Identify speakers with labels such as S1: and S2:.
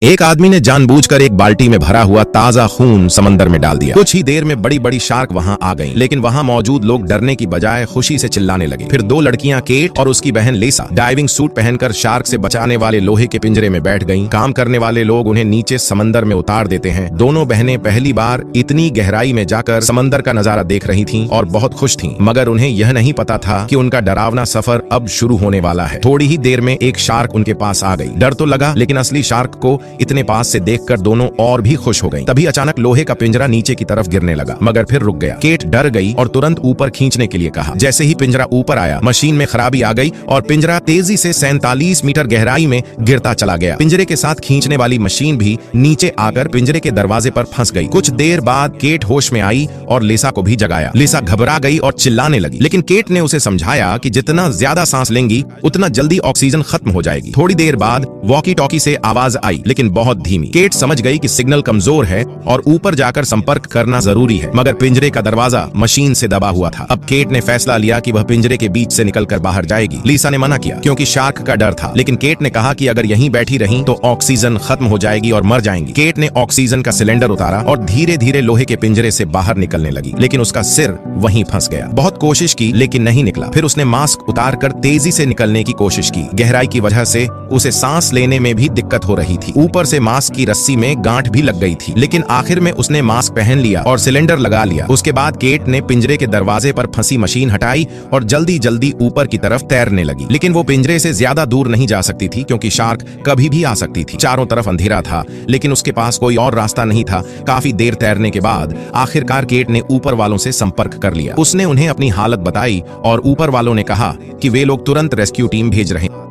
S1: एक आदमी ने जानबूझकर एक बाल्टी में भरा हुआ ताजा खून समंदर में डाल दिया। कुछ ही देर में बड़ी बड़ी शार्क वहां आ गईं, लेकिन वहां मौजूद लोग डरने की बजाय खुशी से चिल्लाने लगे। फिर दो लड़कियां केट और उसकी बहन लेसा डाइविंग सूट पहनकर शार्क से बचाने वाले लोहे के पिंजरे में बैठ गईं। काम करने वाले लोग उन्हें नीचे समंदर में उतार देते हैं। दोनों बहनें पहली बार इतनी गहराई में जाकर समंदर का नजारा देख रही थीं और बहुत खुश थीं, मगर उन्हें यह नहीं पता था कि उनका डरावना सफर अब शुरू होने वाला है। थोड़ी ही देर में एक शार्क उनके पास आ गई। डर तो लगा, लेकिन असली शार्क को इतने पास से देखकर दोनों और भी खुश हो गईं। तभी अचानक लोहे का पिंजरा नीचे की तरफ गिरने लगा, मगर फिर रुक गया। केट डर गई और तुरंत ऊपर खींचने के लिए कहा। जैसे ही पिंजरा ऊपर आया, मशीन में खराबी आ गई और पिंजरा तेजी से 47 मीटर गहराई में गिरता चला गया। पिंजरे के साथ खींचने वाली मशीन भी नीचे आकर पिंजरे के दरवाजे पर फंस गई। कुछ देर बाद केट होश में आई और लेसा को भी जगाया। लेसा घबरा गई और चिल्लाने लगी, लेकिन केट ने उसे समझाया कि जितना ज्यादा सांस लेंगी उतना जल्दी ऑक्सीजन खत्म हो जाएगी। थोड़ी देर बाद वॉकी टॉकी से आवाज आई, लेकिन बहुत धीमी। केट समझ गई कि सिग्नल कमजोर है और ऊपर जाकर संपर्क करना जरूरी है, मगर पिंजरे का दरवाजा मशीन से दबा हुआ था। अब केट ने फैसला लिया कि वह पिंजरे के बीच से निकलकर बाहर जाएगी। लीसा ने मना किया क्योंकि शार्क का डर था, लेकिन केट ने कहा कि अगर यहीं बैठी रहीं तो ऑक्सीजन खत्म हो जाएगी और मर जाएंगी। केट ने ऑक्सीजन का सिलेंडर उतारा और धीरे धीरे लोहे के पिंजरे से बाहर निकलने लगी, लेकिन उसका सिर वहीं फंस गया। बहुत कोशिश की, लेकिन नहीं निकला। फिर उसने मास्क उतारकर तेजी से निकलने की कोशिश की। गहराई की वजह से उसे सांस लेने में भी दिक्कत हो रही थी। ऊपर से मास्क की रस्सी में गांठ भी लग गई थी, लेकिन आखिर में उसने मास्क पहन लिया और सिलेंडर लगा लिया। उसके बाद केट ने पिंजरे के दरवाजे पर फंसी मशीन हटाई और जल्दी जल्दी ऊपर की तरफ तैरने लगी। लेकिन वो पिंजरे से ज्यादा दूर नहीं जा सकती थी, क्योंकि शार्क कभी भी आ सकती थी। चारों तरफ अंधेरा था, लेकिन उसके पास कोई और रास्ता नहीं था। काफी देर तैरने के बाद आखिरकार केट ने ऊपर वालों से संपर्क कर लिया। उसने उन्हें अपनी हालत बताई और ऊपर वालों ने कहा कि वे लोग तुरंत रेस्क्यू टीम भेज रहे हैं।